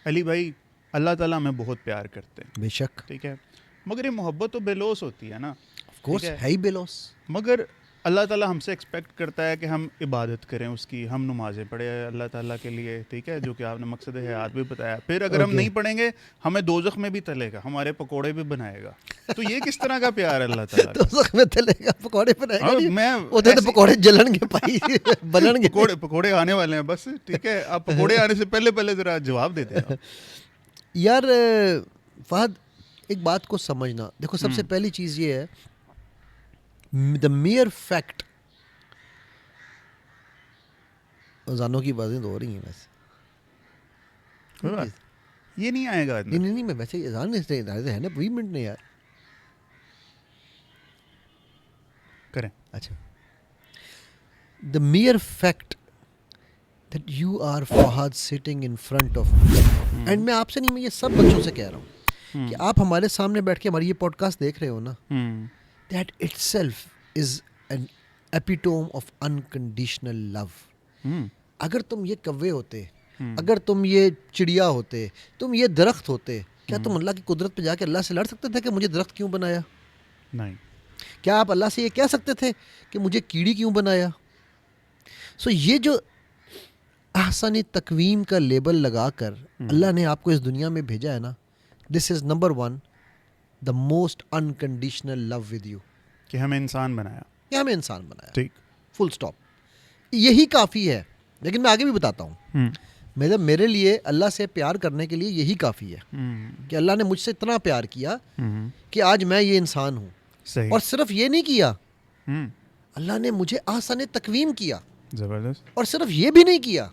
अली भाई, अल्लाह ताला हमें बहुत प्यार करते हैं, बेशक, ठीक है, मगर ये मोहब्बत तो बेलोस होती है ना, ऑफ कोर्स ठीक है ही बेलौस। मगर अल्लाह ताला हमसे एक्सपेक्ट करता है कि हम इबादत करें उसकी, हम नमाज़ें पढ़े अल्लाह ताला के लिए, ठीक है, जो कि आपने मकसद हयात भी बताया। फिर अगर हम ओके नहीं पढ़ेंगे हमें दोज़ख में भी तलेगा, हमारे पकोड़े भी बनाएगा। तो ये किस तरह का प्यार है अल्लाह ताला तो का? सख में तलेगा, पकौड़े बनाएगा और नहीं, मैं उधर तो ऐसी पकौड़े जलनगे भाई बननगे। पकोड़े पकोड़े आने वाले हैं बस, ठीक है, आप पकोड़े आने से पहले पहले ज़रा जवाब दे देना। यार फहद, एक बात को समझना, देखो सबसे पहली चीज़ ये है, द मियर फैक्ट, अजानों की बातें तो हो रही हैं वैसे, कोई बात, ये नहीं आएगा नहीं अंदर। नहीं नहीं, मैं वैसे अजान है ना 20 मिनट नहीं यार। करें। अच्छा, the mere fact that you are Fahad sitting in front of, and मैं आपसे नहीं, मैं ये सब बच्चों से कह रहा हूँ कि आप हमारे सामने बैठ के हमारी ये पॉडकास्ट देख रहे हो ना, that itself is an epitome of unconditional love. अगर तुम ये कव्वे होते, अगर तुम ये चिड़िया होते, तुम ये दरख्त होते, क्या तुम अल्लाह की कुदरत पे जाके अल्लाह से लड़ सकते थे कि मुझे दरख्त क्यों बनाया? नहीं। क्या आप अल्लाह से ये कह सकते थे कि मुझे कीड़ी क्यों बनाया? सो ये जो ahsan तकवीम का लेबल लगाकर अल्लाह ने आपको इस दुनिया में भेजा है ना, this is number 1 the most unconditional love with you, कि हमें इंसान बनाया, कि हमें इंसान बनाया, ठीक। फुल स्टॉप, यही काफ़ी है। लेकिन मैं आगे भी बताता हूँ, मेरे लिए अल्लाह से प्यार करने के लिए यही काफ़ी है कि अल्लाह ने मुझसे इतना प्यार किया कि आज मैं ये इंसान हूँ। सही। और सिर्फ ये नहीं किया, अल्लाह ने मुझे ahsan तकवीम किया, जबरदस्त। और सिर्फ ये भी नहीं किया,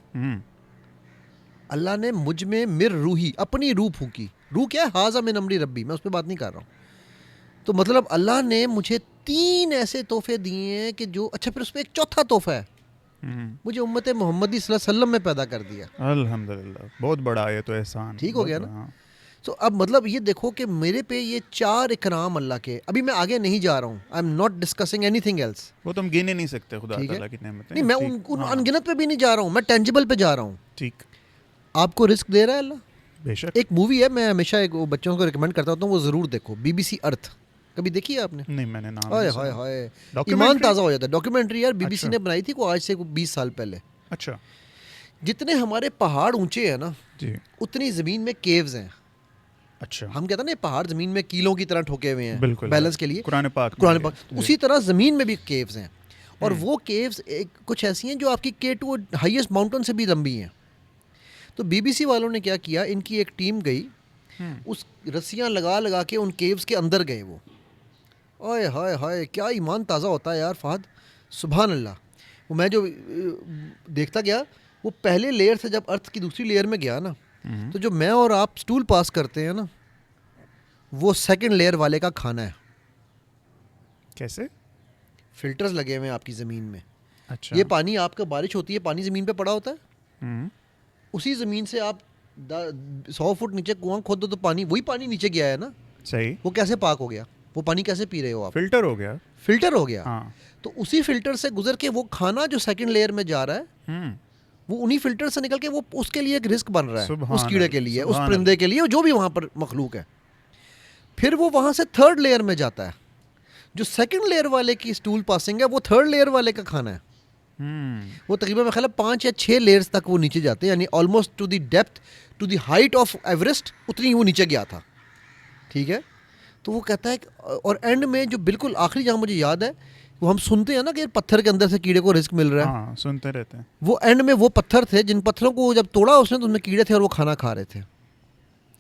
अल्लाह ने मुझ में मिर रूही, अपनी रूह फूकी। रूह क्या है? हाजा मिन अमरी रब्बी, मैं उस पर बात नहीं कर रहा हूँ। तो मतलब अल्लाह ने मुझे 3 ऐसे तोहफे दिए हैं कि जो, अच्छा फिर उस पर एक चौथा तोहफा है, मुझे उम्मत मोहम्मदी सल्लल्लाहु अलैहि वसल्लम में पैदा कर दिया। अल्हम्दुलिल्लाह, बहुत बड़ा है तो एहसान। ठीक हो गया ना? तो अब मतलब ये देखो कि मेरे पे ये 4 इकराम अल्लाह के, अभी मैं आगे नहीं जा रहा हूँ, I am not discussing anything else, वो तो हम गिन ही नहीं सकते खुदा ठीक है? ताला की नेमतें। नहीं, मैं उन अनगिनत पे भी नहीं जा रहा हूँ, मैं टेंजिबल पे जा रहा हूँ। ठीक। आपको रिस्क दे रहा है अल्लाह। बेशक। एक मूवी है, मैं हमेशा एक बच्चों को रिकमेंड करता हूँ, वो ज़रूर देखो, BBC अर्थ, कभी देखी है आपने? नहीं, मैंने नाम हाय नहीं हाय सुना। हाय, ईमान डॉक्यूमेंट्री? ताज़ा हो जाता है। डॉक्यूमेंट्री यार, BBC अच्छा। ने बनाई थी, को आज से 20 साल पहले। अच्छा जितने हमारे पहाड़ ऊंचे हैं ना, जी। उतनी ज़मीन में केव्स हैं। अच्छा। हम कहते हैं ना, पहाड़ ज़मीन में कीलों की तरह ठोके हुए हैं बिल्कुल बैलेंस के लिए, कुरान पाक में कुरान भी पाक, है। जी। उसी तरह ज़मीन में भी केव्स हैं। और वो केव्स कुछ ऐसी हैं जो आपकी K2 हाईएस्ट माउंटेन से भी लंबी हैं। तो BBC वालों ने क्या किया, इनकी एक टीम गई, उस रस्सियाँ लगा लगा के उन केव्स के अंदर गए वो। ओए हाय हाय, क्या ईमान ताज़ा होता है यार फहद, सुभान अल्लाह। वो मैं जो देखता गया, वो पहले लेयर से जब अर्थ की दूसरी लेयर में गया ना, तो जो मैं और आप स्टूल पास करते हैं ना, वो सेकंड लेयर वाले का खाना है। कैसे? फिल्टर्स लगे हुए हैं आपकी ज़मीन में। अच्छा। ये पानी, आपका बारिश होती है, पानी ज़मीन पे पड़ा होता है, हम्म, उसी ज़मीन से आप 100 फुट नीचे कुआं खोद दो तो पानी, वही पानी नीचे गया है ना, सही। वो कैसे पाक हो गया? वो पानी कैसे पी रहे हो आप? फिल्टर हो गया। फिल्टर हो गया। हाँ। तो उसी फिल्टर से गुजर के वो खाना जो सेकंड लेयर में जा रहा है, वो उन्हीं फिल्टर से निकल के वो उसके लिए एक रिस्क बन रहा है, उस कीड़े के लिए, उस परिंदे के लिए, जो भी वहाँ पर मखलूक है। फिर वो वहाँ से थर्ड लेयर में जाता है, जो सेकंड लेयर वाले की स्टूल पासिंग है, वो थर्ड लेयर वाले का खाना है। वो तकरीबन मेरे ख्याल 5 या 6 लेयर्स तक वो नीचे जाते हैं, यानी almost to the depth, to the height of Everest, उतनी वो नीचे गया था। ठीक है? तो वो कहता है और एंड में जो बिल्कुल आखिरी जहाँ मुझे याद है, वो हम सुनते हैं ना कि पत्थर के अंदर से कीड़े को रिस्क मिल रहा है। हाँ, सुनते रहते हैं। वो एंड में वो पत्थर थे, जिन पत्थरों को जब तोड़ा उसने तो उसमें कीड़े थे और वो खाना खा रहे थे।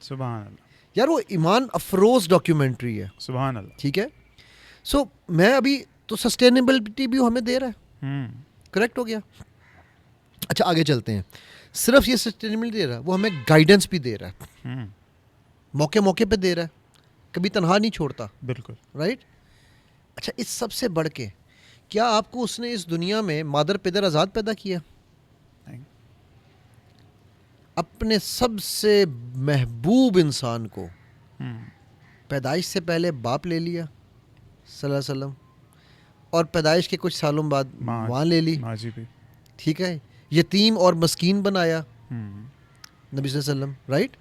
सुभान अल्लाह। यार वो ईमान अफरोज डॉक्यूमेंट्री है। सुभान अल्लाह। ठीक है? सो मैं अभी तो सस्टेनेबिलिटी भी हमें दे रहा है, करेक्ट हो गया। अच्छा आगे चलते हैं। सिर्फ ये सस्टेनेबिलिटी दे रहा है, वो हमें गाइडेंस भी दे रहा है, मौके मौके पे दे रहा है, कभी तनहा नहीं छोड़ता। बिल्कुल। राइट? अच्छा, इस सबसे बढ़ के क्या आपको उसने इस दुनिया में मादर पिदर आज़ाद पैदा किया? नहीं। अपने सबसे महबूब इंसान को पैदाइश से पहले बाप ले लिया सल्लल्लाहु अलैहि वसल्लम, और पैदाइश के कुछ सालों बाद माँ ले ली। माँ जी भी। ठीक है? यतीम और मस्कीन बनाया, नबी सल्लल्लाहु अलैहि वसल्लम, राइट?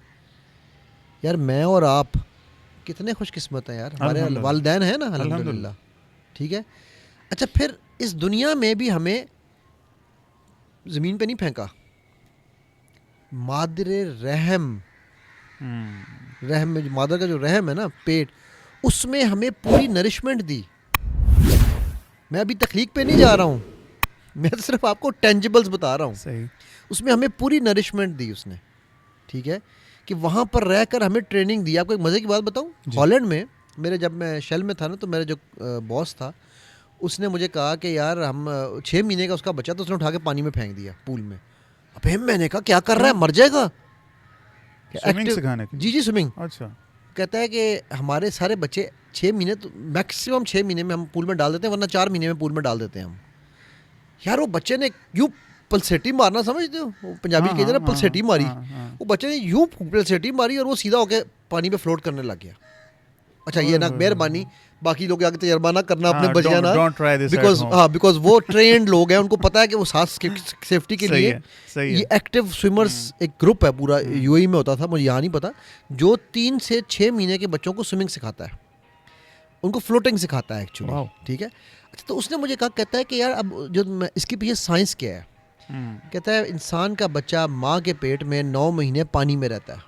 यार मैं और आप कितने खुशकिस्मत हैं यार, हमारे वालिदैन हैं ना, अल्हम्दुलिल्लाह, ठीक है। अच्छा, फिर इस दुनिया में भी हमें ज़मीन पे नहीं फेंका, मादरे रहम, रहम में मादर का जो रहम है ना, पेट, उसमें हमें पूरी नरिशमेंट दी। मैं अभी तख्लीक पे नहीं जा रहा हूँ, मैं तो सिर्फ आपको टेंजिबल्स बता रहा हूँ। सही। उसमें हमें पूरी नरिशमेंट दी उसने, ठीक है, कि वहाँ पर रहकर हमें ट्रेनिंग दी। आपको एक मज़े की बात बताऊँ, हॉलैंड में मेरे, जब मैं शेल में था ना, तो मेरा जो बॉस था उसने मुझे कहा कि यार हम 6 महीने का उसका बच्चा, तो उसने उठा के पानी में फेंक दिया, पूल में। अबे मैंने कहा क्या कर रहा है, मर जाएगा। स्विमिंग सिखाने के लिए? जी स्विमिंग। अच्छा। कहता है कि हमारे सारे बच्चे 6 महीने, तो मैक्सिमम 6 महीने में हम पूल में डाल देते हैं, वरना 4 महीने में पूल में डाल देते हैं हम। यार वो बच्चे ने यूँ पलसेटी मारना, समझते हो, वो पंजाबी कहते हैं ना पलसेटी मारी, वो बच्चे ने यूँ पलसेटी मारी और वो सीधा होके पानी में फ्लोट करने लग गया। अच्छा, ये ना मेहरबानी, बाकी लोग आगे तजर्बा ना करना, अपने बचिया ना, बिकॉज वो ट्रेंड लोग हैं, उनको पता है कि वो सांस सेफ्टी के लिए ये एक्टिव स्विमर्स एक ग्रुप है पूरा, यूएई में होता था, मुझे यहाँ नहीं पता, जो 3 से 6 महीने के बच्चों को स्विमिंग सिखाता है, उनको फ्लोटिंग सिखाता है एक्चुअली, ठीक है। अच्छा, तो उसने मुझे कहा, कहता है कि यार अब जो इसके पीछे साइंस क्या है, कहता है इंसान का बच्चा माँ के पेट में 9 महीने पानी में रहता है,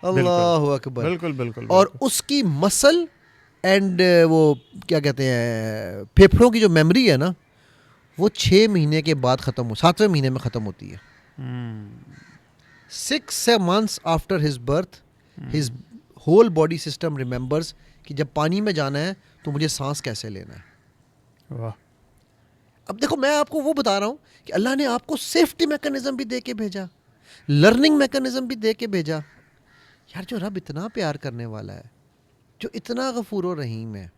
अल्लाह अकबर, बिल्कुल बिल्कुल, और उसकी मसल एंड वो क्या कहते हैं, फेफड़ों की जो मेमोरी है ना, वो 6 महीने के बाद ख़त्म हो, 7वें महीने में ख़त्म होती है। 6 months after his birth his whole body system remembers कि जब पानी में जाना है तो मुझे सांस कैसे लेना है। वाह। अब देखो, मैं आपको वो बता रहा हूँ कि अल्लाह ने आपको सेफ्टी मैकेनिज्म भी दे के भेजा, लर्निंग मैकेनिज्म भी दे के भेजा। यार जो रब इतना प्यार करने वाला है, जो इतना गफूर और रहीम है,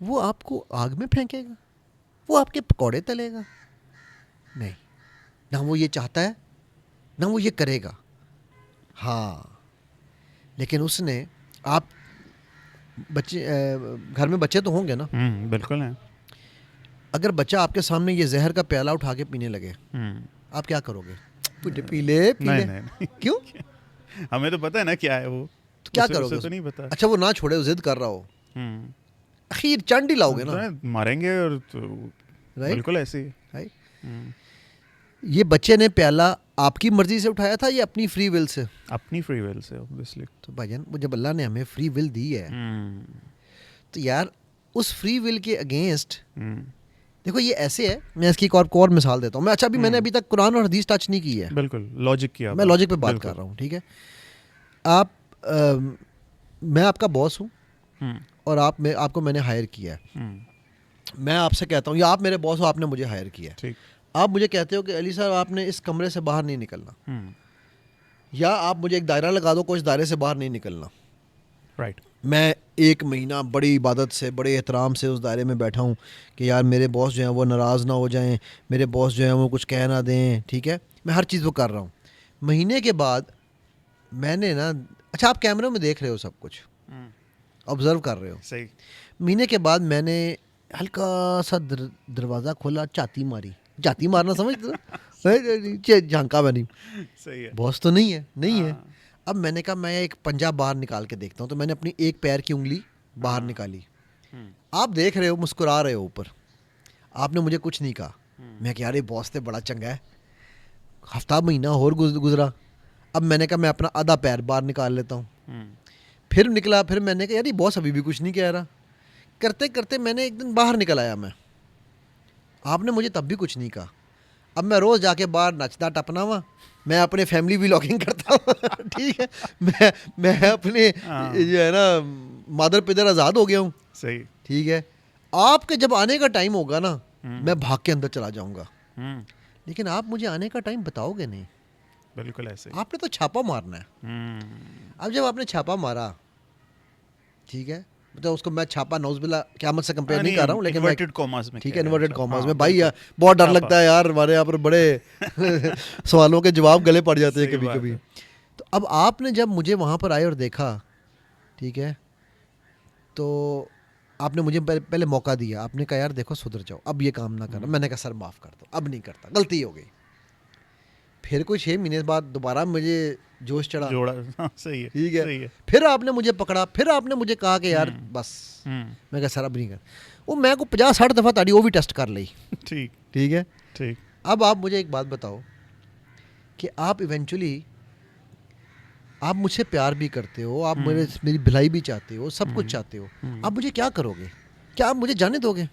वो आपको आग में फेंकेगा, वो आपके पकौड़े तलेगा? नहीं, ना वो ये चाहता है, ना वो ये करेगा। हाँ, लेकिन उसने, आप बच्चे, घर में बच्चे तो होंगे ना? बिल्कुल है। अगर बच्चा आपके सामने ये जहर का प्याला उठा के पीने लगे, आप क्या करोगे? पी ले। नहीं। क्यों? हमें तो पता है ना क्या है वो, तो क्या करोगे? उसे तो नहीं पता। अच्छा, वो ना छोड़े, जिद कर रहा हो, आखिर चंड ही लाओगे ना, मारेंगे, और तो बिल्कुल ऐसे ही। राइट। ये बच्चे ने प्याला आपकी मर्जी से उठाया था या अपनी फ्री विल से? अपनी फ्री विल से, ऑब्वियसली। तो भाईजान, वो जब अल्लाह ने हमें फ्री विल दी है, तो यार उस फ्री विल के अगेंस्ट, देखो ये ऐसे है, मैं इसकी एक और मिसाल देता हूँ मैं। अच्छा, अभी मैंने अभी तक कुरान और हदीस टच नहीं की है, बिल्कुल लॉजिक की मैं लॉजिक पे बात कर रहा हूँ, ठीक है। आप मैं आपका बॉस हूँ और आपको मैंने हायर किया है, मैं आपसे कहता हूँ, या आप मेरे बॉस हो, आपने मुझे हायर किया है, आप मुझे कहते हो कि अली साहब आपने इस कमरे से बाहर नहीं निकलना, या आप मुझे एक दायरा लगा दो, कोई इस दायरे से बाहर नहीं निकलना, राइट। मैं 1 महीना बड़ी इबादत से, बड़े एहतराम से उस दायरे में बैठा हूँ कि यार मेरे बॉस जो हैं वो नाराज़ ना हो जाएं, मेरे बॉस जो हैं वो कुछ कह ना दें, ठीक है, मैं हर चीज़ वो कर रहा हूँ। महीने के बाद मैंने ना, अच्छा आप कैमरे में देख रहे हो सब कुछ, ऑब्ज़र्व कर रहे हो, सही। महीने के बाद मैंने हल्का सा दरवाज़ा खोला, चाती मारी, जाती मारना समझते हो, झांका बनी, सही है, बॉस तो नहीं है। अब मैंने कहा मैं एक पंजा बाहर निकाल के देखता हूँ, तो मैंने अपनी एक पैर की उंगली बाहर निकाली, आप देख रहे हो, मुस्कुरा रहे हो ऊपर, आपने मुझे कुछ नहीं कहा, मैं कहा यार ये बॉस तो बड़ा चंगा है, हफ्ता महीना और गुजरा, अब मैंने कहा मैं अपना आधा पैर बाहर निकाल लेता हूँ, फिर निकला, फिर मैंने कहा यार ये बॉस अभी भी कुछ नहीं कह रहा, करते करते मैंने एक दिन बाहर निकल आया मैं, आपने मुझे तब भी कुछ नहीं कहा। अब मैं रोज़ जाके बाहर नचता टपना हुआ, मैं अपने फैमिली व्लॉगिंग करता हूँ ठीक है, मैं अपने जो है ना मादर पिदर आज़ाद हो गया हूँ, सही, ठीक है। आपके जब आने का टाइम होगा ना, मैं भाग के अंदर चला जाऊँगा, लेकिन आप मुझे आने का टाइम बताओगे नहीं। बिल्कुल ऐसे, आपने तो छापा मारना है। अब जब आपने छापा मारा, ठीक है, तो उसको मैं छापा नौज़बिल्ला क़यामत से कंपेयर नहीं कर रहा हूँ, लेकिन इन्वर्टेड कॉमास में, ठीक है, इन्वर्टेड कॉमास में, भाई बहुत डर लगता है यार, हमारे यहाँ पर बड़े सवालों के जवाब गले पड़ जाते हैं कभी कभी। तो अब आपने जब मुझे वहाँ पर आए और देखा, ठीक है, तो आपने मुझे पहले मौका दिया, आपने कहा यार देखो सुधर जाओ, अब ये काम ना करना, मैंने कहा सर माफ़ कर दो, अब नहीं करता, गलती हो गई। फिर कोई 6 महीने बाद दोबारा मुझे जोश चढ़ा, जोड़ा। हाँ, सही है, ठीक है, सही है। फिर आपने मुझे पकड़ा, फिर आपने मुझे कहा कि यार बस, मैं कहा सर अब नहीं कर, वो मैं को 50-60 दफ़ा ताड़ी वो भी टेस्ट कर ली। ठीक ठीक है, ठीक। अब आप मुझे एक बात बताओ कि आप इवेंचुअली आप मुझसे प्यार भी करते हो, आप मेरी भलाई भी चाहते हो, सब कुछ चाहते हो, आप मुझे क्या करोगे? क्या आप मुझे जाने दोगे?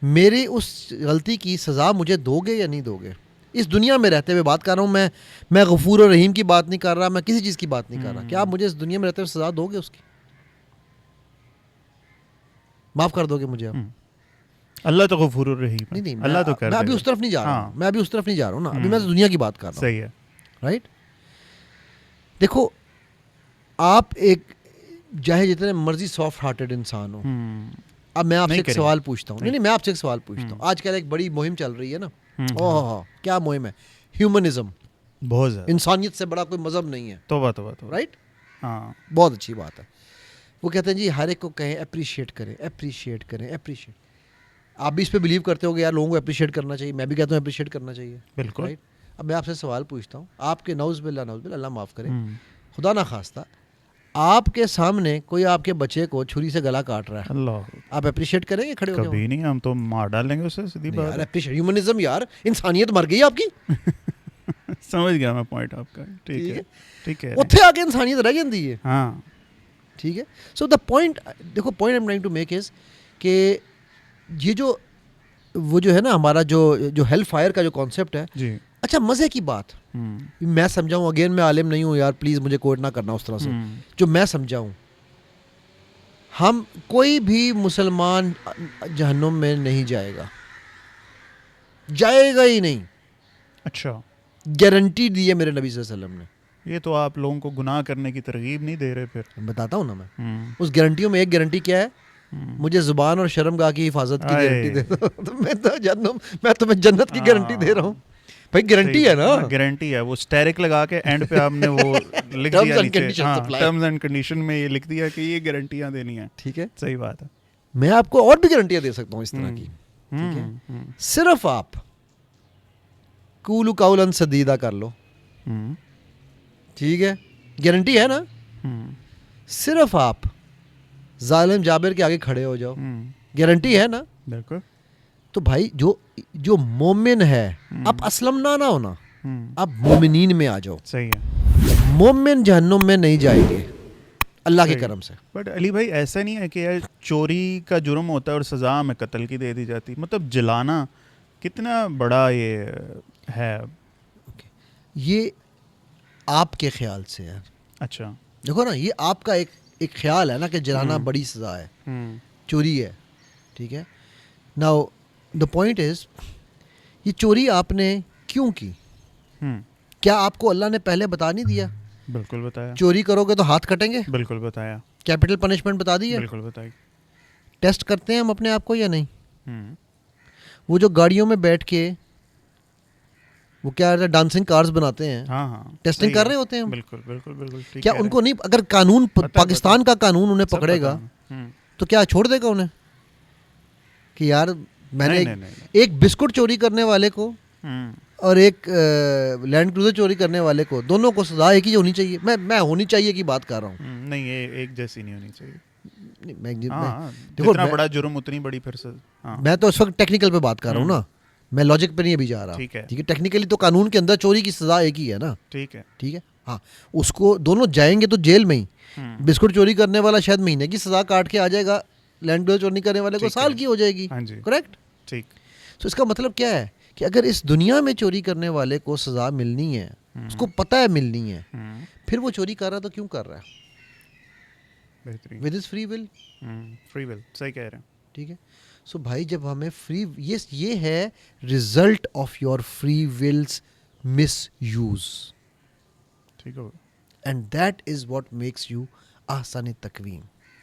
मेरी उस गलती की सज़ा मुझे दोगे या नहीं दोगे? इस दुनिया में रहते हुए बात कर रहा हूँ मैं गफूर और रहीम की बात नहीं कर रहा, मैं किसी चीज़ की बात नहीं कर रहा। क्या आप मुझे इस दुनिया में रहते हुए सज़ा दोगे उसकी? माफ़ कर दोगे मुझे आप? अल्लाह तो गफूर रहीम है। नहीं, अल्लाह तो कर मैं अभी देगा। उस तरफ नहीं जा रहा हूँ, मैं अभी उस तरफ नहीं जा रहा हूँ ना, अभी मैं तो दुनिया की बात कर रहा हूँ। सही है। राइट, देखो आप एक चाहे जितने मर्जी सॉफ्ट हार्टेड इंसान हो, अब मैं आपसे एक सवाल पूछता हूँ, नहीं मैं आपसे एक सवाल पूछता हूँ। आजकल एक बड़ी मुहिम चल रही है ना, ओह क्या मुहिम है, ह्यूमनिज्म, बहुत ज़्यादा। इंसानियत से बड़ा कोई मजहब नहीं है। तौबा। राइट, हाँ, बहुत अच्छी बात है। वो कहते हैं जी हर एक को कहें अप्रिशिएट करें, अप्रिशिएट करें, अप्रिशिएट। आप भी इस पे बिलीव करते हो कि यार लोगों को अप्रिशिएट करना चाहिए, मैं भी कहता हूँ अप्रिशिएट करना चाहिए। बिल्कुल। राइट, अब मैं आपसे सवाल पूछता हूँ, आपके नौज़ बिल्लाह अल्लाह माफ़ करे, खुदा ना खास्ता आपके सामने कोई आपके बच्चे को छुरी से गला काट रहा है, अल्लाह, आप अप्रिशिएट करेंगे खड़े होकर? कभी नहीं, हम तो मार डालेंगे उसे, सीधी बात यार है। अप्रिशिएट, ह्यूमनिज्म यार, इंसानियत मर गई आपकी। समझ गया मैं पॉइंट आपका। ठीक है, ठीक है। उत्थे आके इंसानियत रह जाती है। हाँ, ठीक है, सो द पॉइंट, देखो point I am trying to make is कि ये जो वो जो है ना हमारा जो हेल फायर का जो कॉन्सेप्ट है जी। अच्छा मज़े की बात मैं समझाऊँ, अगेन मैं आलिम नहीं हूँ यार, प्लीज़ मुझे कोट ना करना उस तरह से, जो मैं समझाऊँ, हम कोई भी मुसलमान जहन्नुम में नहीं जाएगा, जाएगा ही नहीं। अच्छा, गारंटी दी है मेरे नबी सल्लल्लाहु अलैहि वसल्लम ने। ये तो आप लोगों को गुनाह करने की तरगीब नहीं दे रहे फिर। बताता हूँ ना मैं, उस गारंटियों में एक गारंटी क्या है, मुझे जुबान और शर्मगाह की हिफाजत की गारंटी दे दो। तो मैं तुम्हें जन्नत की गारंटी दे रहा हूँ भाई, गारंटी है ना, गारंटी है। वो स्टेरिक लगा के एंड पे आपने वो लिख दिया नीचे, टर्म्स एंड कंडीशन में ये लिख दिया कि ये गारंटियां देनी है। ठीक है, सही बात है। मैं आपको और भी गारंटियां दे सकता हूँ इस तरह की। ठीक है, सिर्फ आप कूलू काउलन सदीदा कर लो, ठीक है, गारंटी है ना। सिर्फ आप जालिम जाबिर के आगे खड़े हो जाओ, गारंटी है ना। बिल्कुल। तो भाई जो मोमिन है, आप असलम ना होना, आप मोमिनीन में आ जाओ। सही है। मोमिन जहन्नुम में नहीं जाएंगे अल्लाह के करम से। बट अली भाई ऐसा नहीं है कि यार चोरी का जुर्म होता है और सज़ा हमें कत्ल की दे दी जाती, मतलब जलाना कितना बड़ा ये है। ये आपके ख्याल से है। अच्छा, देखो ना, ये आपका एक ख्याल है ना कि जलाना बड़ी सज़ा है, चोरी है। ठीक है, नाउ द पॉइंट इज, ये चोरी आपने क्यों की? क्या आपको अल्लाह ने पहले बता नहीं दिया? बिल्कुल बताया। चोरी करोगे तो हाथ कटेंगे, बिल्कुल बताया। कैपिटल पनिशमेंट बता दी है, बिल्कुल बताई। टेस्ट करते हैं हम अपने आप को या नहीं? वो जो गाड़ियों में बैठ के वो क्या डांसिंग कार्स बनाते हैं, हाँ, टेस्टिंग कर रहे होते हैं हम। बिल्कुल बिल्कुल बिल्कुल ठीक। क्या उनको नहीं, अगर कानून पाकिस्तान का कानून उन्हें पकड़ेगा तो क्या छोड़ देगा उन्हें कि यार मैंने एक बिस्कुट चोरी करने वाले को और एक लैंड क्रूजर चोरी करने वाले को, दोनों को सजा एक ही होनी चाहिए? मैं होनी चाहिए की बात कर रहा हूँ। नहीं, ये एक जैसी नहीं होनी चाहिए। देखो जितना बड़ा जुर्म उतनी बड़ी फिर से। मैं तो इस वक्त टेक्निकल पे बात कर रहा हूँ ना, मैं लॉजिक पे नहीं अभी जा रहा। ठीक है, टेक्निकली तो कानून के अंदर चोरी की सजा एक ही है ना। ठीक है। हाँ, उसको दोनों जाएंगे तो जेल में ही। बिस्कुट चोरी करने वाला शायद महीने की सजा काट के आ जाएगा, लैंड क्रूजर चोरी करने वाले को साल की हो जाएगी। करेक्ट, ठीक। तो इसका मतलब क्या है कि अगर इस दुनिया में चोरी करने वाले को सजा मिलनी है, उसको पता है मिलनी है, फिर वो चोरी कर रहा है तो क्यों कर रहा है? With his free will. Free will, सही कह रहे हैं। ठीक है, सो भाई जब हमें फ्री, ये है result of your free wills misuse. ठीक है, and that is what makes you ahsan Taqweem.